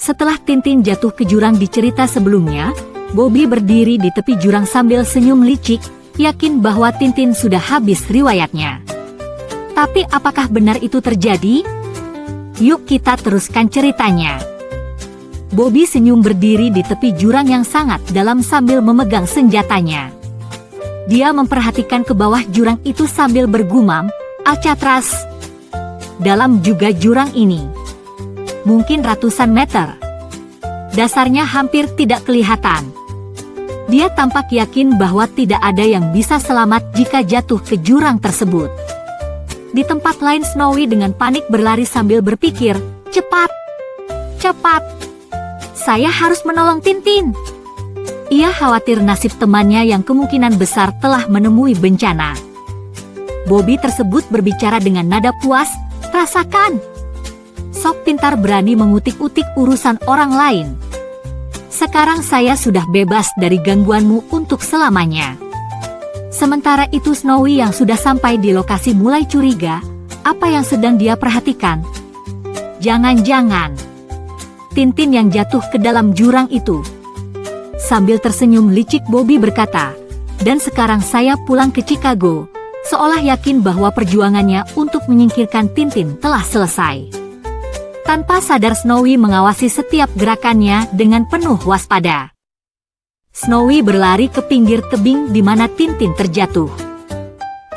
Setelah Tintin jatuh ke jurang di cerita sebelumnya, Bobby berdiri di tepi jurang sambil senyum licik, yakin bahwa Tintin sudah habis riwayatnya. Tapi apakah benar itu terjadi? Yuk kita teruskan ceritanya. Bobby senyum berdiri di tepi jurang yang sangat dalam sambil memegang senjatanya. Dia memperhatikan ke bawah jurang itu sambil bergumam, Alcatraz. Dalam juga jurang ini. Mungkin ratusan meter. Dasarnya hampir tidak kelihatan. Dia tampak yakin bahwa tidak ada yang bisa selamat jika jatuh ke jurang tersebut. Di tempat lain Snowy dengan panik berlari sambil berpikir, cepat, cepat. Saya harus menolong Tintin. Ia khawatir nasib temannya yang kemungkinan besar telah menemui bencana. Bobby tersebut berbicara dengan nada puas, rasakan. Sok pintar berani mengutik-utik urusan orang lain. Sekarang saya sudah bebas dari gangguanmu untuk selamanya. Sementara itu Snowy yang sudah sampai di lokasi mulai curiga, apa yang sedang dia perhatikan? Jangan-jangan Tintin yang jatuh ke dalam jurang itu. Sambil tersenyum licik Bobby berkata, dan sekarang saya pulang ke Chicago, seolah yakin bahwa perjuangannya untuk menyingkirkan Tintin telah selesai. Tanpa sadar Snowy mengawasi setiap gerakannya dengan penuh waspada. Snowy berlari ke pinggir tebing di mana Tintin terjatuh.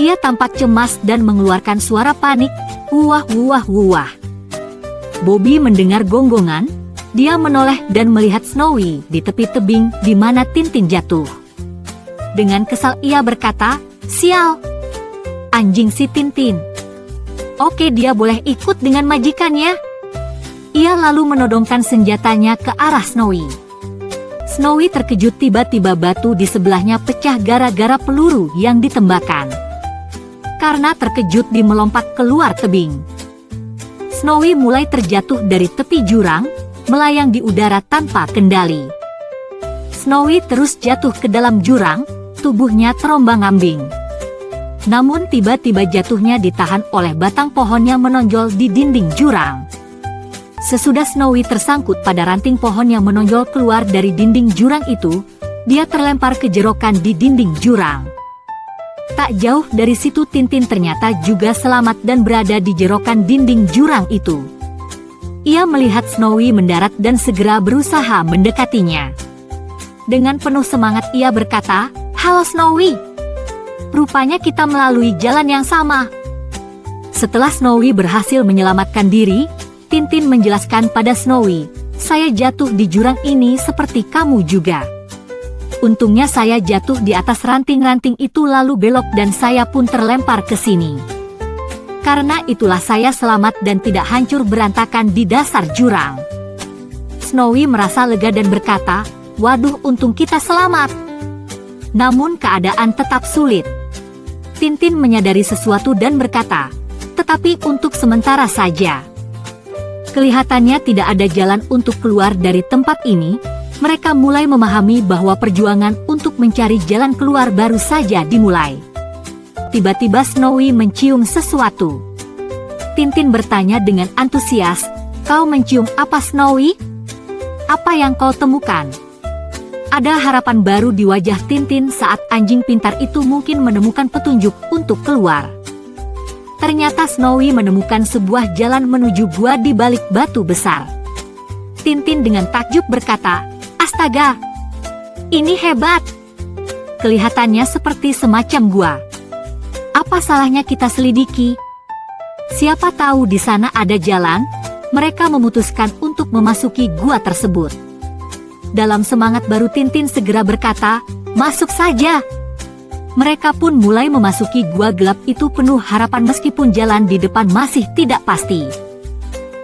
Ia tampak cemas dan mengeluarkan suara panik, wuah wuah wuah. Bobby mendengar gonggongan, dia menoleh dan melihat Snowy di tepi tebing di mana Tintin jatuh. Dengan kesal ia berkata, sial, anjing si Tintin. Oke, dia boleh ikut dengan majikannya. Ia lalu menodongkan senjatanya ke arah Snowy. Snowy terkejut tiba-tiba batu di sebelahnya pecah gara-gara peluru yang ditembakkan. Karena terkejut dia melompat keluar tebing. Snowy mulai terjatuh dari tepi jurang, melayang di udara tanpa kendali. Snowy terus jatuh ke dalam jurang, tubuhnya terombang-ambing. Namun tiba-tiba jatuhnya ditahan oleh batang pohon yang menonjol di dinding jurang. Sesudah Snowy tersangkut pada ranting pohon yang menonjol keluar dari dinding jurang itu, dia terlempar ke jerokan di dinding jurang. Tak jauh dari situ Tintin ternyata juga selamat dan berada di jerokan dinding jurang itu. Ia melihat Snowy mendarat dan segera berusaha mendekatinya. Dengan penuh semangat ia berkata, halo Snowy. Rupanya kita melalui jalan yang sama. Setelah Snowy berhasil menyelamatkan diri, Tintin menjelaskan pada Snowy, saya jatuh di jurang ini seperti kamu juga. Untungnya saya jatuh di atas ranting-ranting itu lalu belok dan saya pun terlempar ke sini. Karena itulah saya selamat dan tidak hancur berantakan di dasar jurang. Snowy merasa lega dan berkata, waduh untung kita selamat. Namun keadaan tetap sulit. Tintin menyadari sesuatu dan berkata, tetapi untuk sementara saja. Kelihatannya tidak ada jalan untuk keluar dari tempat ini, mereka mulai memahami bahwa perjuangan untuk mencari jalan keluar baru saja dimulai. Tiba-tiba Snowy mencium sesuatu. Tintin bertanya dengan antusias, kau mencium apa Snowy? Apa yang kau temukan? Ada harapan baru di wajah Tintin saat anjing pintar itu mungkin menemukan petunjuk untuk keluar. Ternyata Snowy menemukan sebuah jalan menuju gua di balik batu besar. Tintin dengan takjub berkata, astaga, ini hebat. Kelihatannya seperti semacam gua. Apa salahnya kita selidiki? Siapa tahu di sana ada jalan. Mereka memutuskan untuk memasuki gua tersebut. Dalam semangat baru Tintin segera berkata, masuk saja. Mereka pun mulai memasuki gua gelap itu penuh harapan meskipun jalan di depan masih tidak pasti.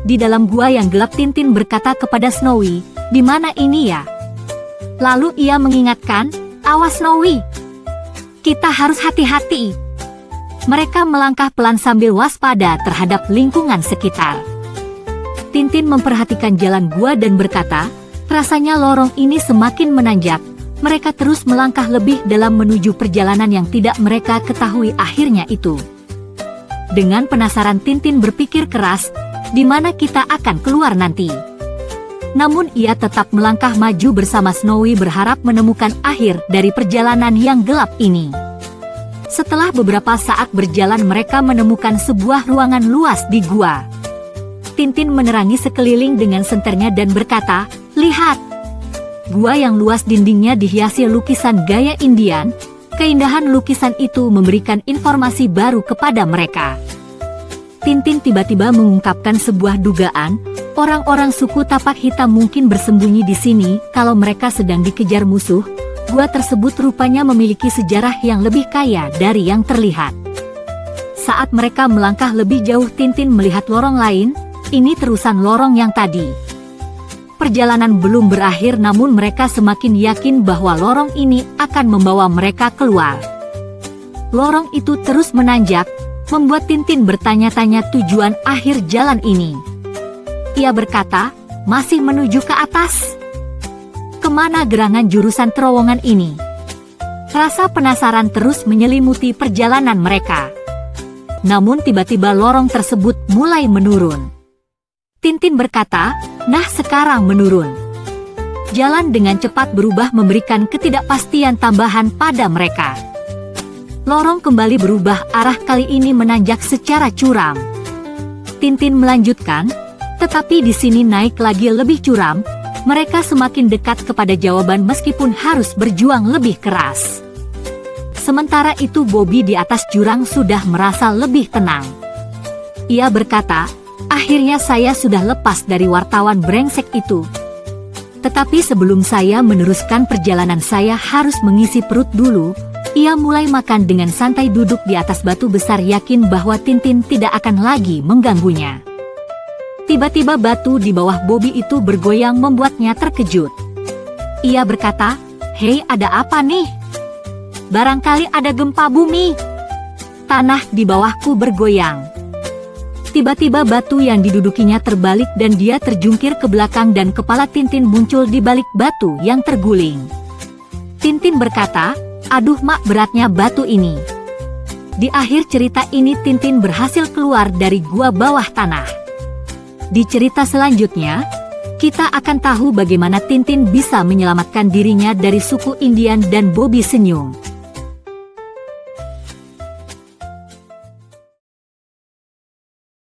Di dalam gua yang gelap Tintin berkata kepada Snowy, di mana ini ya? Lalu ia mengingatkan, awas Snowy. Kita harus hati-hati. Mereka melangkah pelan sambil waspada terhadap lingkungan sekitar. Tintin memperhatikan jalan gua dan berkata, rasanya lorong ini semakin menanjak. Mereka terus melangkah lebih dalam menuju perjalanan yang tidak mereka ketahui akhirnya itu. Dengan penasaran Tintin berpikir keras, di mana kita akan keluar nanti? Namun ia tetap melangkah maju bersama Snowy berharap menemukan akhir dari perjalanan yang gelap ini. Setelah beberapa saat berjalan mereka menemukan sebuah ruangan luas di gua. Tintin menerangi sekeliling dengan senternya dan berkata, "Lihat! Gua yang luas dindingnya dihiasi lukisan gaya Indian." Keindahan lukisan itu memberikan informasi baru kepada mereka. Tintin tiba-tiba mengungkapkan sebuah dugaan, orang-orang suku tapak hitam mungkin bersembunyi di sini kalau mereka sedang dikejar musuh. Gua tersebut rupanya memiliki sejarah yang lebih kaya dari yang terlihat. Saat mereka melangkah lebih jauh Tintin melihat lorong lain, ini terusan lorong yang tadi. Perjalanan belum berakhir namun mereka semakin yakin bahwa lorong ini akan membawa mereka keluar. Lorong itu terus menanjak, membuat Tintin bertanya-tanya tujuan akhir jalan ini. Ia berkata, "Masih menuju ke atas? Kemana gerangan jurusan terowongan ini?" Rasa penasaran terus menyelimuti perjalanan mereka. Namun tiba-tiba lorong tersebut mulai menurun. Tintin berkata, "Nah sekarang menurun." Jalan dengan cepat berubah memberikan ketidakpastian tambahan pada mereka. Lorong kembali berubah arah kali ini menanjak secara curam. Tintin melanjutkan, tetapi di sini naik lagi lebih curam. Mereka semakin dekat kepada jawaban meskipun harus berjuang lebih keras. Sementara itu Bobby di atas jurang sudah merasa lebih tenang. Ia berkata, "Akhirnya saya sudah lepas dari wartawan brengsek itu. Tetapi sebelum saya meneruskan perjalanan saya harus mengisi perut dulu." Ia mulai makan dengan santai duduk di atas batu besar yakin bahwa Tintin tidak akan lagi mengganggunya. Tiba-tiba batu di bawah Bobby itu bergoyang membuatnya terkejut. Ia berkata, "Hei, ada apa nih? Barangkali ada gempa bumi. Tanah di bawahku bergoyang." Tiba-tiba batu yang didudukinya terbalik dan dia terjungkir ke belakang dan kepala Tintin muncul di balik batu yang terguling. Tintin berkata, "Aduh mak, beratnya batu ini." Di akhir cerita ini Tintin berhasil keluar dari gua bawah tanah. Di cerita selanjutnya, kita akan tahu bagaimana Tintin bisa menyelamatkan dirinya dari suku Indian dan Bobby senyum.